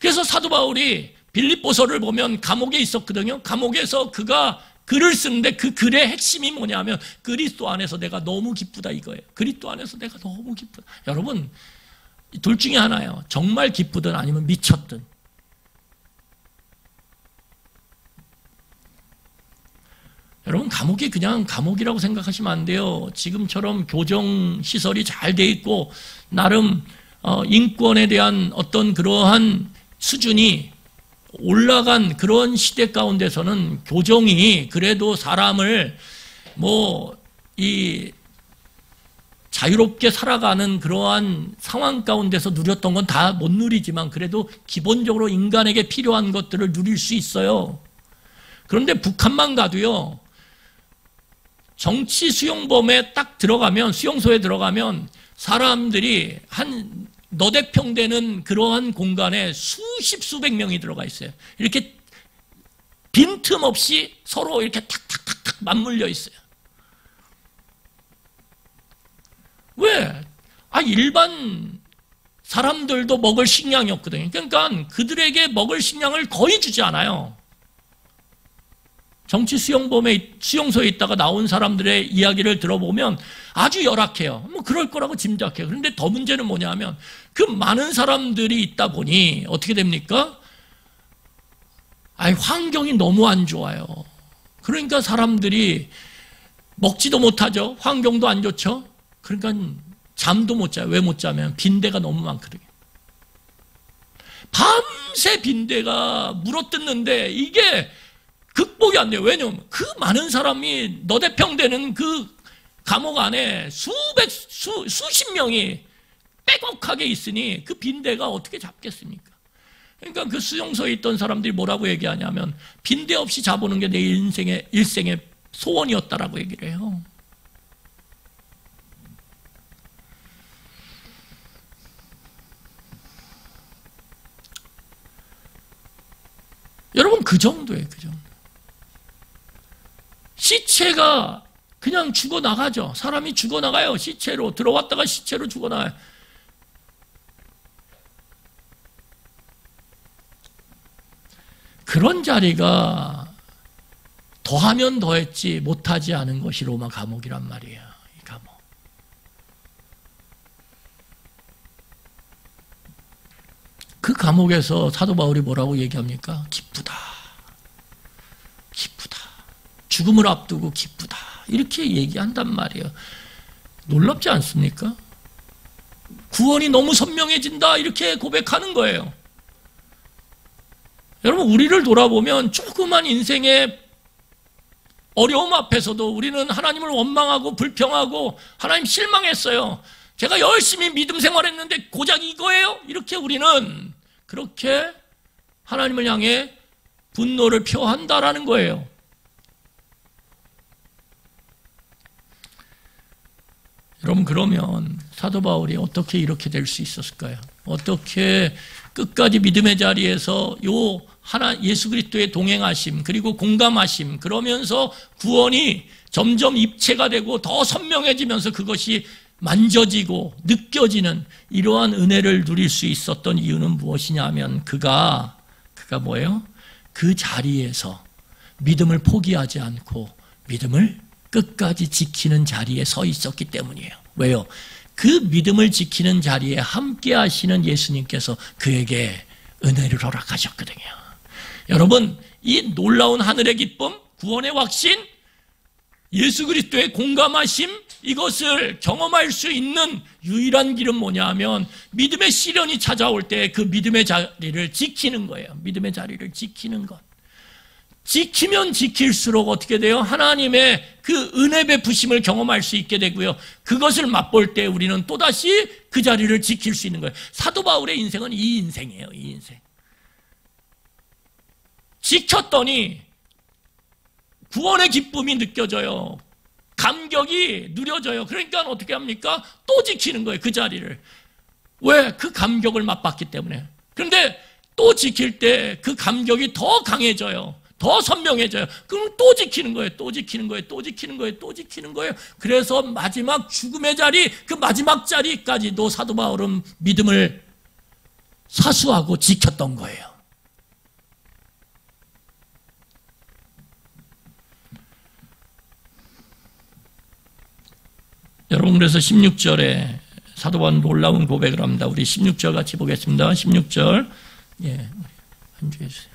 그래서 사도 바울이 빌립보서를 보면 감옥에 있었거든요. 감옥에서 그가 글을 쓰는데 그 글의 핵심이 뭐냐면 그리스도 안에서 내가 너무 기쁘다 이거예요. 그리스도 안에서 내가 너무 기쁘다. 여러분, 둘 중에 하나예요. 정말 기쁘든 아니면 미쳤든. 여러분, 감옥이 그냥 감옥이라고 생각하시면 안 돼요. 지금처럼 교정시설이 잘 돼 있고 나름 인권에 대한 어떤 그러한 수준이 올라간 그런 시대 가운데서는 교정이 그래도 사람을 자유롭게 살아가는 그러한 상황 가운데서 누렸던 건 다 못 누리지만 그래도 기본적으로 인간에게 필요한 것들을 누릴 수 있어요. 그런데 북한만 가도요, 정치 수용범에 딱 들어가면, 수용소에 들어가면 사람들이 한 너댓 평 되는 그러한 공간에 수십 수백 명이 들어가 있어요. 이렇게 빈틈없이 서로 이렇게 탁탁탁탁 맞물려 있어요. 왜? 일반 사람들도 먹을 식량이 없거든요. 그러니까 그들에게 먹을 식량을 거의 주지 않아요. 정치 수용소에 있다가 나온 사람들의 이야기를 들어보면 아주 열악해요. 그럴 거라고 짐작해요. 그런데 더 문제는 뭐냐면 그 많은 사람들이 있다 보니 어떻게 됩니까? 환경이 너무 안 좋아요. 그러니까 사람들이 먹지도 못하죠. 환경도 안 좋죠. 그러니까 잠도 못 자요. 왜 못 자면 빈대가 너무 많거든요. 밤새 빈대가 물어뜯는데 이게 극복이 안 돼요. 왜냐하면 그 많은 사람이 너댓 평 되는 그 감옥 안에 수십 명이 빼곡하게 있으니 그 빈대가 어떻게 잡겠습니까? 그러니까 그 수용소에 있던 사람들이 뭐라고 얘기하냐면 빈대 없이 자보는 게 내 일생의 소원이었다라고 얘기를 해요. 여러분, 그 정도예요. 그 정도. 시체가 그냥 죽어나가죠. 사람이 죽어나가요. 시체로 들어왔다가 시체로 죽어나가요. 그런 자리가 더하면 더했지 못하지 않은 것이 로마 감옥이란 말이에요. 이 감옥. 그 감옥에서 사도 바울이 뭐라고 얘기합니까? 기쁘다. 기쁘다. 죽음을 앞두고 기쁘다. 이렇게 얘기한단 말이에요. 놀랍지 않습니까? 구원이 너무 선명해진다. 이렇게 고백하는 거예요. 여러분, 우리를 돌아보면 조그만 인생의 어려움 앞에서도 우리는 하나님을 원망하고 불평하고 하나님 실망했어요. 제가 열심히 믿음 생활했는데 고작 이거예요? 이렇게 우리는 그렇게 하나님을 향해 분노를 표한다라는 거예요. 여러분, 그러면 사도 바울이 어떻게 이렇게 될 수 있었을까요? 어떻게 끝까지 믿음의 자리에서 예수 그리스도의 동행하심 그리고 공감하심, 그러면서 구원이 점점 입체가 되고 더 선명해지면서 그것이 만져지고 느껴지는 이러한 은혜를 누릴 수 있었던 이유는 무엇이냐 하면 그가 뭐예요? 그 자리에서 믿음을 포기하지 않고 믿음을 끝까지 지키는 자리에 서 있었기 때문이에요. 왜요? 그 믿음을 지키는 자리에 함께 하시는 예수님께서 그에게 은혜를 허락하셨거든요. 여러분, 이 놀라운 하늘의 기쁨, 구원의 확신, 예수 그리스도의 공감하심, 이것을 경험할 수 있는 유일한 길은 뭐냐 하면 믿음의 시련이 찾아올 때 그 믿음의 자리를 지키는 거예요. 믿음의 자리를 지키는 것. 지키면 지킬수록 어떻게 돼요? 하나님의 그 은혜 베푸심을 경험할 수 있게 되고요. 그것을 맛볼 때 우리는 또다시 그 자리를 지킬 수 있는 거예요. 사도 바울의 인생은 이 인생이에요. 이 인생. 지켰더니 구원의 기쁨이 느껴져요. 감격이 누려져요. 그러니까 어떻게 합니까? 또 지키는 거예요. 그 자리를. 왜? 그 감격을 맛봤기 때문에. 그런데 또 지킬 때 그 감격이 더 강해져요. 더 선명해져요. 그럼 또 지키는 거예요. 또 지키는 거예요. 또 지키는 거예요. 또 지키는 거예요. 그래서 마지막 죽음의 자리, 그 마지막 자리까지도 사도 바울은 믿음을 사수하고 지켰던 거예요. 여러분, 그래서 16절에 사도 바울은 놀라운 고백을 합니다. 우리 16절 같이 보겠습니다. 16절. 한주해 주세요.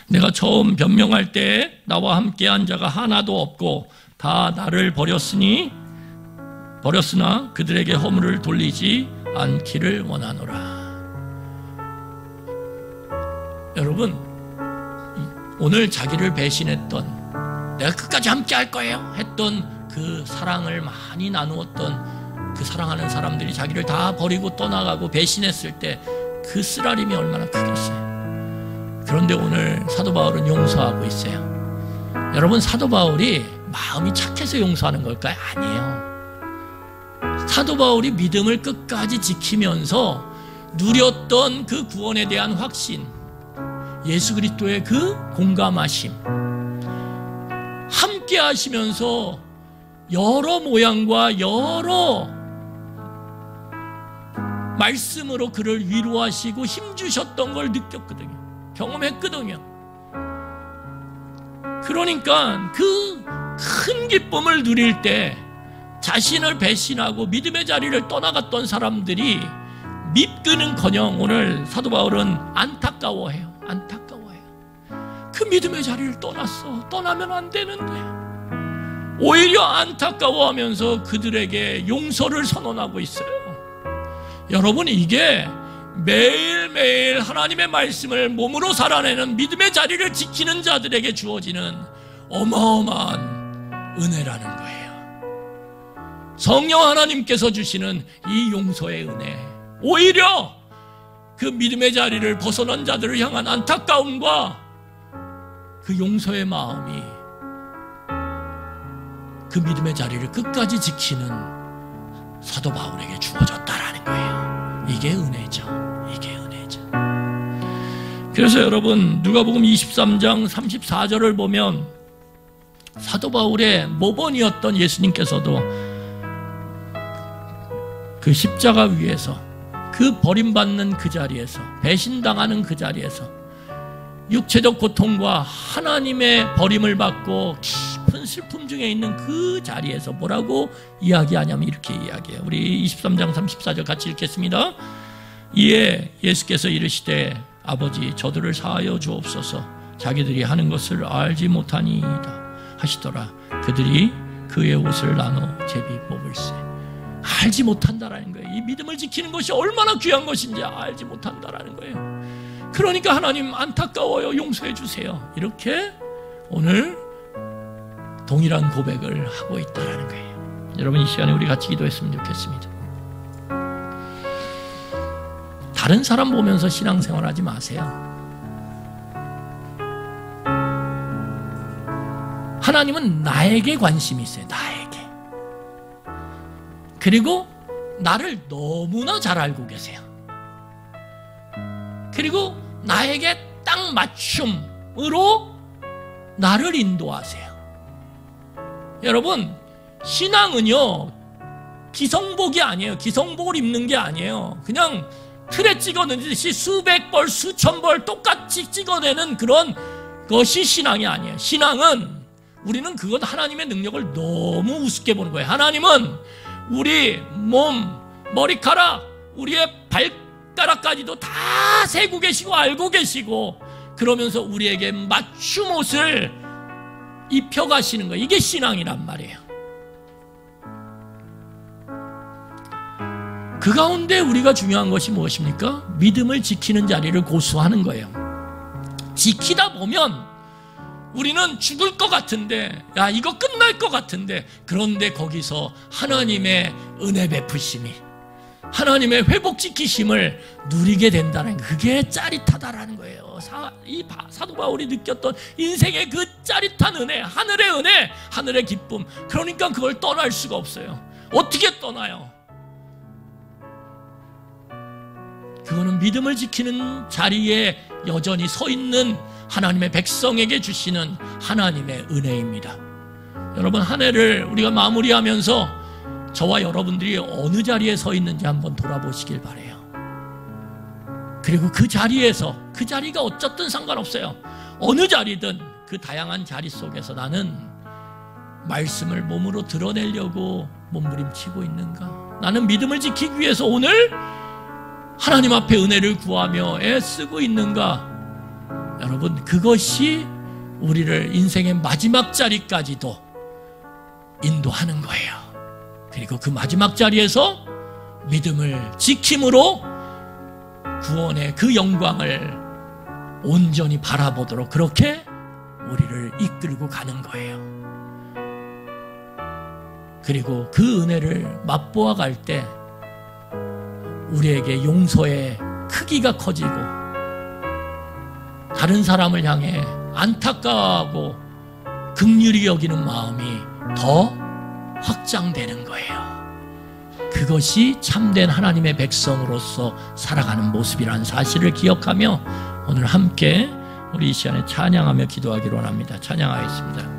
내가 처음 변명할 때 나와 함께한 자가 하나도 없고 다 나를 버렸으나 그들에게 허물을 돌리지 않기를 원하노라. 여러분, 오늘 자기를 배신했던, 내가 끝까지 함께할 거예요 했던 그 사랑을 많이 나누었던 그 사랑하는 사람들이 자기를 다 버리고 떠나가고 배신했을 때 그 쓰라림이 얼마나 크겠어요. 그런데 오늘 사도 바울은 용서하고 있어요. 여러분, 사도 바울이 마음이 착해서 용서하는 걸까요? 아니에요. 사도 바울이 믿음을 끝까지 지키면서 누렸던 그 구원에 대한 확신, 예수 그리스도의 그 공감하심, 함께 하시면서 여러 모양과 여러 말씀으로 그를 위로하시고 힘주셨던 걸 느꼈거든요. 경험했거든요. 그러니까 그 큰 기쁨을 누릴 때 자신을 배신하고 믿음의 자리를 떠나갔던 사람들이 믿기는커녕 오늘 사도 바울은 안타까워해요. 그 믿음의 자리를 떠났어. 떠나면 안 되는데. 오히려 안타까워하면서 그들에게 용서를 선언하고 있어요. 여러분, 이게 매일매일 하나님의 말씀을 몸으로 살아내는 믿음의 자리를 지키는 자들에게 주어지는 어마어마한 은혜라는 거예요. 성령 하나님께서 주시는 이 용서의 은혜, 오히려 그 믿음의 자리를 벗어난 자들을 향한 안타까움과 그 용서의 마음이 그 믿음의 자리를 끝까지 지키는 사도 바울에게 주어졌다라는 거예요. 이게 은혜죠. 그래서 여러분, 누가복음 23장 34절을 보면 사도 바울의 모범이었던 예수님께서도 그 십자가 위에서, 그 버림받는 그 자리에서, 배신당하는 그 자리에서 육체적 고통과 하나님의 버림을 받고 깊은 슬픔 중에 있는 그 자리에서 뭐라고 이야기하냐면 이렇게 이야기해요. 우리 23장 34절 같이 읽겠습니다. 이에 예수께서 이르시되 아버지 저들을 사하여 주옵소서 자기들이 하는 것을 알지 못하니이다 하시더라. 그들이 그의 옷을 나눠 제비 뽑을세. 알지 못한다라는 거예요. 이 믿음을 지키는 것이 얼마나 귀한 것인지 알지 못한다라는 거예요. 그러니까 하나님 안타까워요. 용서해 주세요. 이렇게 오늘 동일한 고백을 하고 있다는 거예요. 여러분 이 시간에 우리 같이 기도했으면 좋겠습니다. 다른 사람 보면서 신앙생활 하지 마세요. 하나님은 나에게 관심이 있어요. 나에게. 그리고 나를 너무나 잘 알고 계세요. 그리고 나에게 딱 맞춤으로 나를 인도하세요. 여러분, 신앙은요 기성복이 아니에요. 기성복을 입는 게 아니에요. 그냥 틀에 찍어내듯이 수백 벌 수천 벌 똑같이 찍어내는 그런 것이 신앙이 아니에요. 신앙은 우리는 그것 하나님의 능력을 너무 우습게 보는 거예요. 하나님은 우리 몸, 머리카락, 우리의 발가락까지도 다 세고 계시고 알고 계시고 그러면서 우리에게 맞춤 옷을 입혀가시는 거예요. 이게 신앙이란 말이에요. 그 가운데 우리가 중요한 것이 무엇입니까? 믿음을 지키는 자리를 고수하는 거예요. 지키다 보면 우리는 죽을 것 같은데, 야 이거 끝날 것 같은데, 그런데 거기서 하나님의 은혜 베푸심이, 하나님의 회복지키심을 누리게 된다는, 그게 짜릿하다라는 거예요. 사도 바울이 느꼈던 인생의 그 짜릿한 은혜, 하늘의 은혜, 하늘의 기쁨. 그러니까 그걸 떠날 수가 없어요. 어떻게 떠나요? 그거는 믿음을 지키는 자리에 여전히 서 있는 하나님의 백성에게 주시는 하나님의 은혜입니다. 여러분, 한 해를 우리가 마무리하면서 저와 여러분들이 어느 자리에 서 있는지 한번 돌아보시길 바라요. 그리고 그 자리에서, 그 자리가 어쨌든 상관없어요. 어느 자리든 그 다양한 자리 속에서 나는 말씀을 몸으로 드러내려고 몸부림치고 있는가? 나는 믿음을 지키기 위해서 오늘 하나님 앞에 은혜를 구하며 애쓰고 있는가? 여러분, 그것이 우리를 인생의 마지막 자리까지도 인도하는 거예요. 그리고 그 마지막 자리에서 믿음을 지킴으로 구원의 그 영광을 온전히 바라보도록 그렇게 우리를 이끌고 가는 거예요. 그리고 그 은혜를 맛보아 갈 때 우리에게 용서의 크기가 커지고 다른 사람을 향해 안타까워하고 긍휼히 여기는 마음이 더 확장되는 거예요. 그것이 참된 하나님의 백성으로서 살아가는 모습이라는 사실을 기억하며 오늘 함께 우리 이 시간에 찬양하며 기도하기로 합니다. 찬양하겠습니다.